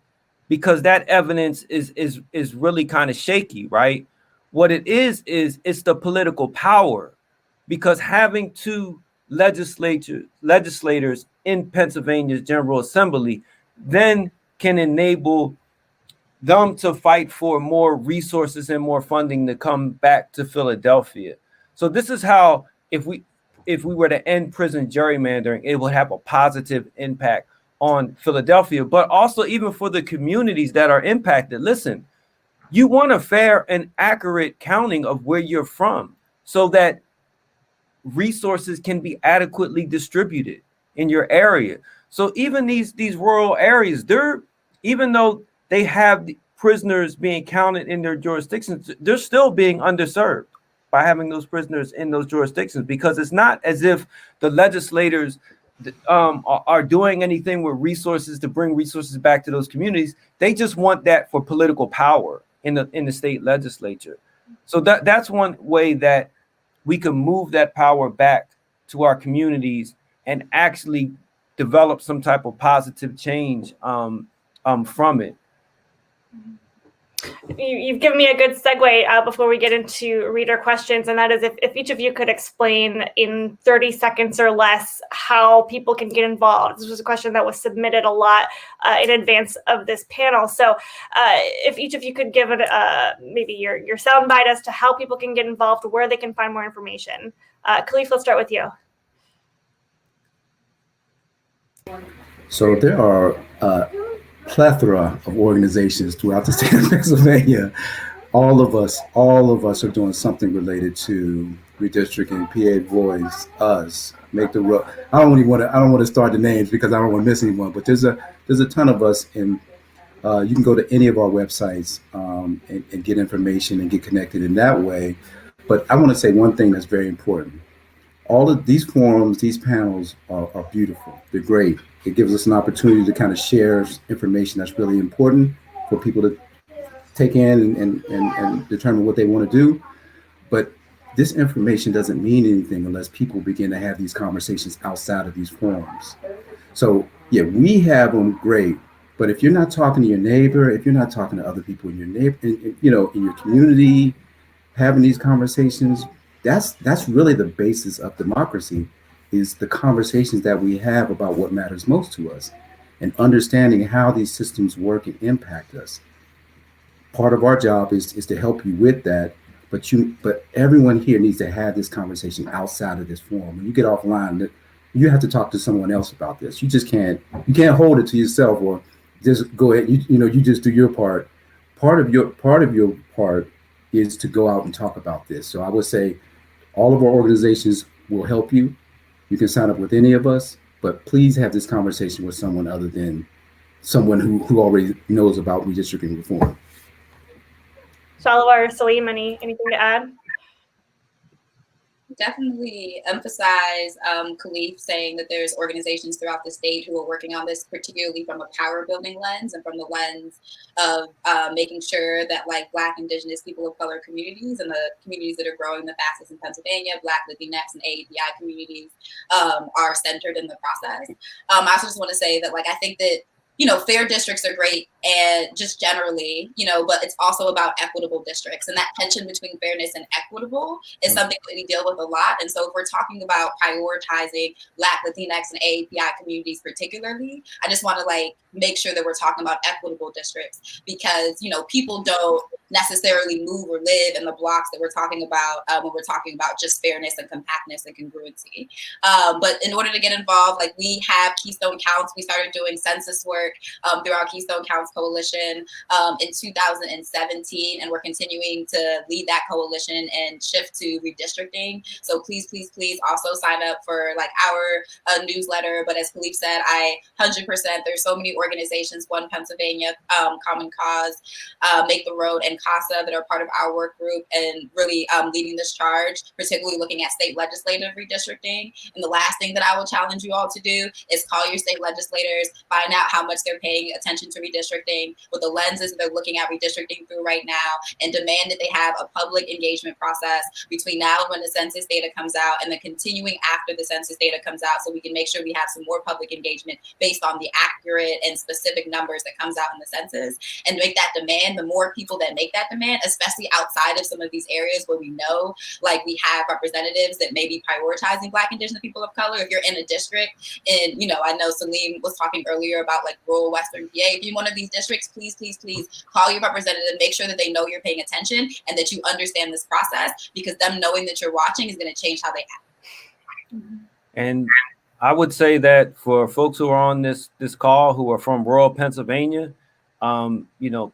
because that evidence is really kind of shaky, right? What it is it's the political power, because having two legislators in Pennsylvania's General Assembly then can enable them to fight for more resources and more funding to come back to Philadelphia. So this is how, if we were to end prison gerrymandering, it would have a positive impact on Philadelphia, but also even for the communities that are impacted. Listen, you want a fair and accurate counting of where you're from so that resources can be adequately distributed in your area. So even these rural areas, even though they have the prisoners being counted in their jurisdictions, they're still being underserved by having those prisoners in those jurisdictions, because it's not as if the legislators are doing anything with resources to bring resources back to those communities. They just want that for political power in the state legislature. So that's one way that we can move that power back to our communities and actually develop some type of positive change from it. You've given me a good segue before we get into reader questions, and that is if each of you could explain in 30 seconds or less how people can get involved. This was a question that was submitted a lot in advance of this panel. So if each of you could give it maybe your soundbite as to how people can get involved, where they can find more information. Khalif, let's start with you. So there are plethora of organizations throughout the state of Pennsylvania. All of us are doing something related to redistricting, PA Voice, us, Make the Road. I don't want to start the names because I don't want to miss anyone, but there's a ton of us, and you can go to any of our websites and get information and get connected in that way. But I want to say one thing that's very important. All of these forums, these panels are beautiful. They're great. It gives us an opportunity to kind of share information that's really important for people to take in and determine what they want to do. But this information doesn't mean anything unless people begin to have these conversations outside of these forums. So yeah, we have them, great. But if you're not talking to your neighbor, if you're not talking to other people in your in your community, having these conversations, that's really the basis of democracy, is the conversations that we have about what matters most to us and understanding how these systems work and impact us. Part of our job is to help you with that, but everyone here needs to have this conversation outside of this forum. When you get offline, you have to talk to someone else about this. You can't hold it to yourself or just go ahead. You just do your part. Part of your part is to go out and talk about this. So I would say all of our organizations will help you. You can sign up with any of us, but please have this conversation with someone other than someone who already knows about redistricting reform. Shalawar or Salim, anything to add? Definitely emphasize Khalif saying that there's organizations throughout the state who are working on this, particularly from a power building lens and from the lens of making sure that like Black, Indigenous, people of color communities and the communities that are growing the fastest in Pennsylvania, Black, Latinx, and AAPI communities are centered in the process. I also just want to say that like I think that fair districts are great and just generally, but it's also about equitable districts, and that tension between fairness and equitable is something that we deal with a lot. And so if we're talking about prioritizing Black, Latinx, and AAPI communities particularly, I just want to make sure that we're talking about equitable districts because, people don't necessarily move or live in the blocks that we're talking about when we're talking about just fairness and compactness and congruency. But in order to get involved, we have Keystone Counts. We started doing census work through our Keystone Counts Coalition in 2017, and we're continuing to lead that coalition and shift to redistricting. So please, please, please also sign up for our newsletter. But as Khalif said, 100%, there's so many organizations, One Pennsylvania, Common Cause, Make the Road, and CASA that are part of our work group and really leading this charge, particularly looking at state legislative redistricting. And the last thing that I will challenge you all to do is call your state legislators, find out how much they're paying attention to redistricting, what the lenses that they're looking at redistricting through right now, and demand that they have a public engagement process between now and when the census data comes out and then continuing after the census data comes out so we can make sure we have some more public engagement based on the accurate and specific numbers that comes out in the census, and make that demand. The more people that make that demand, especially outside of some of these areas where we know we have representatives that may be prioritizing Black, Indigenous, people of color. If you're in a district and I know Salim was talking earlier about rural Western PA, if you're in one of these districts, please, please, please call your representative, make sure that they know you're paying attention and that you understand this process, because them knowing that you're watching is going to change how they act. And I would say that for folks who are on this call who are from rural Pennsylvania,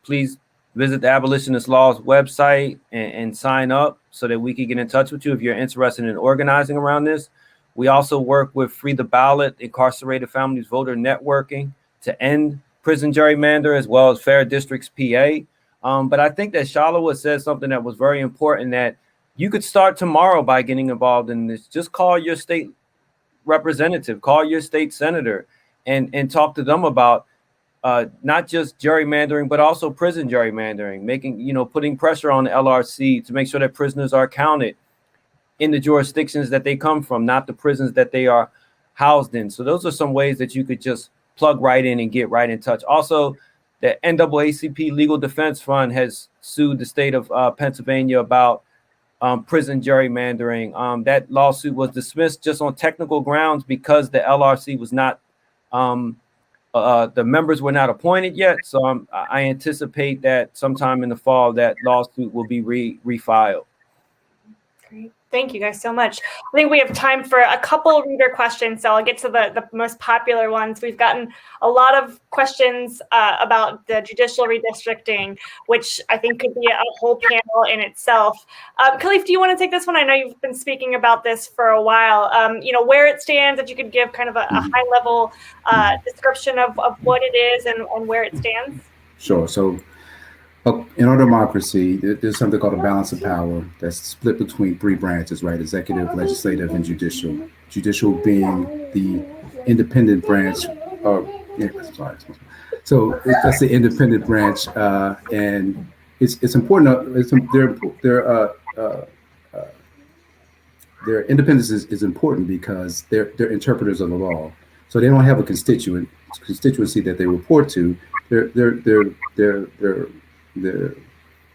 please visit the Abolitionist Law's website and sign up so that we can get in touch with you if you're interested in organizing around this. We also work with Free the Ballot, Incarcerated Families Voter Networking to end prison gerrymander, as well as Fair Districts PA. But I think that Shalawar said something that was very important, that you could start tomorrow by getting involved in this. Just call your state representative, call your state senator and talk to them about not just gerrymandering, but also prison gerrymandering, putting pressure on the LRC to make sure that prisoners are counted in the jurisdictions that they come from, not the prisons that they are housed in. So those are some ways that you could just plug right in and get right in touch. Also, the NAACP Legal Defense Fund has sued the state of Pennsylvania about prison gerrymandering. That lawsuit was dismissed just on technical grounds because the LRC was not, the members were not appointed yet. So I anticipate that sometime in the fall that lawsuit will be refiled. Great. Thank you guys so much. I think we have time for a couple reader questions, so I'll get to the most popular ones. We've gotten a lot of questions about the judicial redistricting, which I think could be a whole panel in itself. Khalif, do you want to take this one? I know you've been speaking about this for a while. Where it stands, if you could give kind of a high-level description of what it is and where it stands. Sure. So in our democracy, there's something called a balance of power that's split between three branches, right? Executive, legislative, and judicial. Judicial being the independent branch. So that's the independent branch, and it's important. Their independence is important because they're interpreters of the law. So they don't have a constituency that they report to.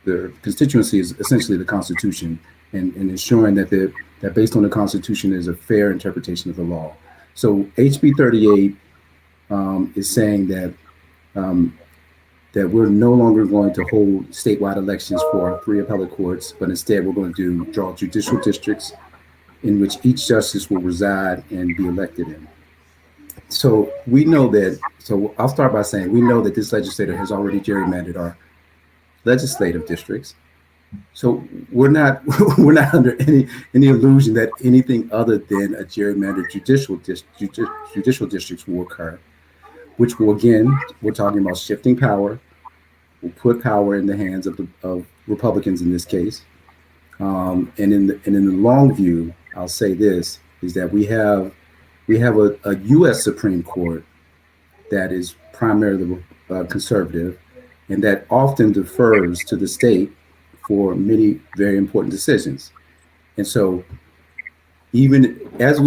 Their constituency is essentially the Constitution, and ensuring that based on the Constitution is a fair interpretation of the law. So HB 38 is saying that that we're no longer going to hold statewide elections for 3 appellate courts, but instead we're going to draw judicial districts in which each justice will reside and be elected in. So we know that, so I'll start by saying we know that this legislature has already gerrymandered our legislative districts. So we're not under any illusion that anything other than a gerrymandered judicial districts will occur, which will, again, we're talking about shifting power, will put power in the hands of Republicans in this case. And in the long view, I'll say this, is that we have a U.S. Supreme Court that is primarily conservative and that often defers to the state for many very important decisions. And so even as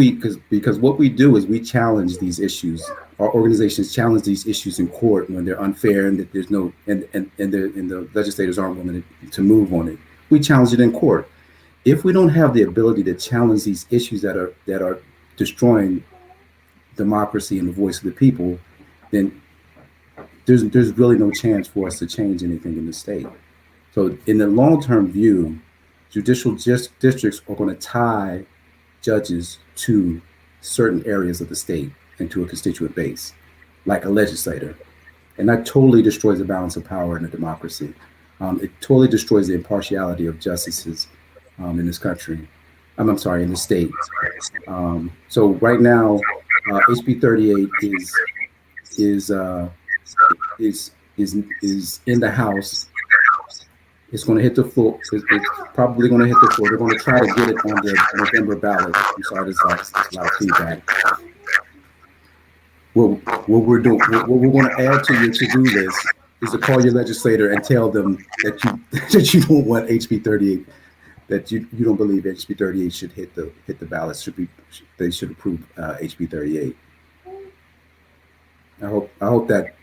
because what we do is we challenge these issues. Our organizations challenge these issues in court when they're unfair and that there's no, and the legislators aren't willing to move on it. We challenge it in court. If we don't have the ability to challenge these issues that are destroying democracy and the voice of the people, then there's really no chance for us to change anything in the state. So in the long-term view, judicial districts are going to tie judges to certain areas of the state and to a constituent base, like a legislator. And that totally destroys the balance of power in a democracy. It totally destroys the impartiality of justices in this country. I'm sorry, in the state. So right now, HB 38 is in the House. It's going to hit the floor. It's probably going to hit the floor. They're going to try to get it on the November ballot. I'm sorry, there's a lot of feedback. What we're going to add to your to-do list is to call your legislator and tell them that you don't want HB 38, that you don't believe HB 38 should hit the ballot. They should approve HB 38. I hope that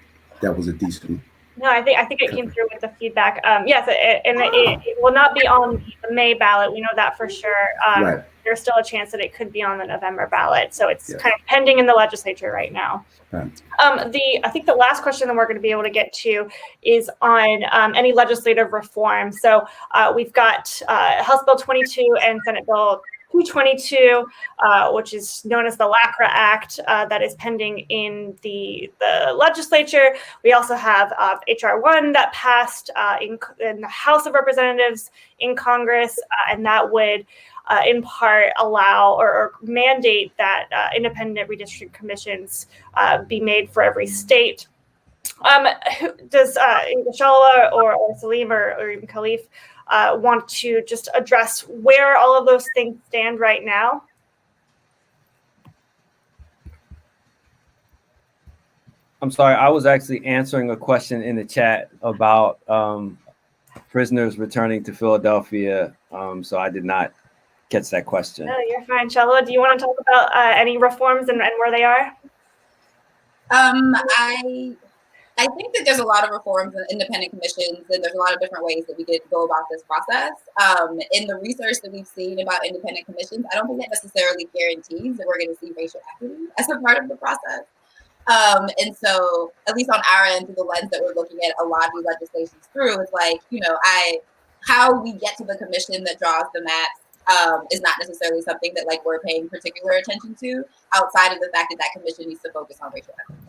was a decent. No, I think it came through with the feedback. Yes, it will not be on the May ballot. We know that for sure. Right. There's still a chance that it could be on the November ballot. So it's kind of pending in the legislature right now. Right. I think the last question that we're going to be able to get to is on any legislative reform. So we've got House Bill 22 and Senate Bill 222, which is known as the LACRA Act, that is pending in the legislature. We also have HR 1 that passed in the House of Representatives in Congress, and that would in part allow or mandate that independent redistricting commissions be made for every state. Does Shala or Salim or even Khalif want to just address where all of those things stand right now? I'm sorry, I was actually answering a question in the chat about prisoners returning to Philadelphia, so I did not catch that question. No, you're fine. Shala, do you want to talk about any reforms and where they are? I think that there's a lot of reforms and independent commissions, and there's a lot of different ways that we could go about this process. In the research that we've seen about independent commissions, I don't think that necessarily guarantees that we're going to see racial equity as a part of the process. And so, at least on our end, through the lens that we're looking at a lot of these legislations through, it's like, how we get to the commission that draws the maps is not necessarily something that like we're paying particular attention to, outside of the fact that that commission needs to focus on racial equity.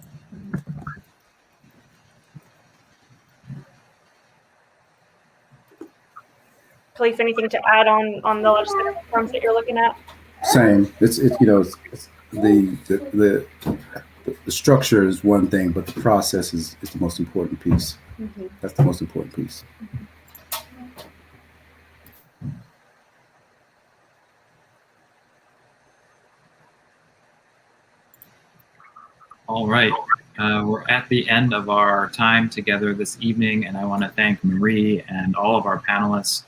Khalif, anything to add on the legislative reforms that you're looking at? Same. It's the structure is one thing, but the process is the most important piece. Mm-hmm. That's the most important piece. Mm-hmm. All right. We're at the end of our time together this evening, and I want to thank Marie and all of our panelists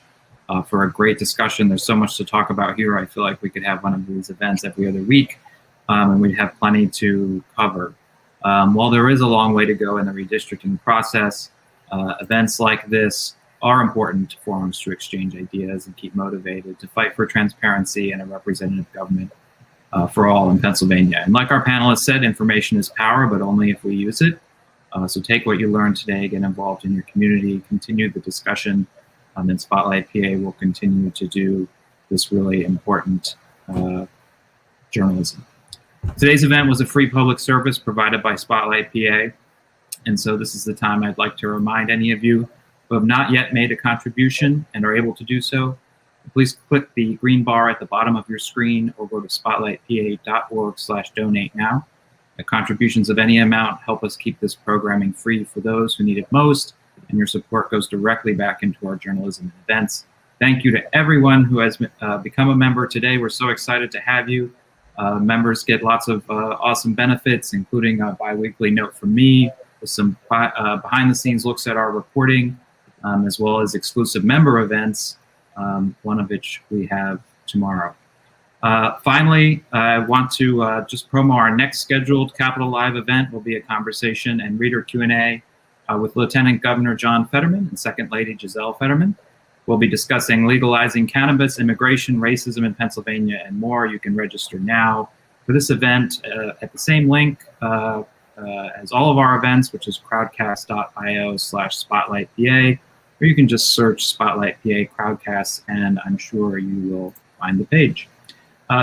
for a great discussion. There's so much to talk about here. I feel like we could have one of these events every other week, and we'd have plenty to cover. While there is a long way to go in the redistricting process, events like this are important forums to exchange ideas and keep motivated to fight for transparency and a representative government for all in Pennsylvania. And like our panelists said, information is power, but only if we use it. So take what you learned today, get involved in your community, continue the discussion, and Spotlight PA will continue to do this really important journalism. Today's event was a free public service provided by Spotlight PA, and so this is the time I'd like to remind any of you who have not yet made a contribution and are able to do so, please click the green bar at the bottom of your screen or go to spotlightpa.org/donate now. The contributions of any amount help us keep this programming free for those who need it most, and your support goes directly back into our journalism and events. Thank you to everyone who has become a member today. We're so excited to have you. Members get lots of awesome benefits, including a bi-weekly note from me with some behind-the-scenes looks at our reporting, as well as exclusive member events, one of which we have tomorrow. Finally, I want to just promo our next scheduled Capitol Live event will be a conversation and reader Q&A with Lieutenant Governor John Fetterman and Second Lady Giselle Fetterman. We'll be discussing legalizing cannabis, immigration, racism in Pennsylvania, and more. You can register now for this event at the same link as all of our events, which is crowdcast.io/spotlightpa, or you can just search Spotlight PA Crowdcast, and I'm sure you will find the page.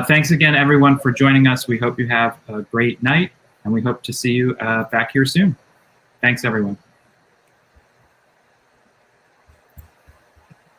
Thanks again, everyone, for joining us. We hope you have a great night, and we hope to see you back here soon. Thanks, everyone.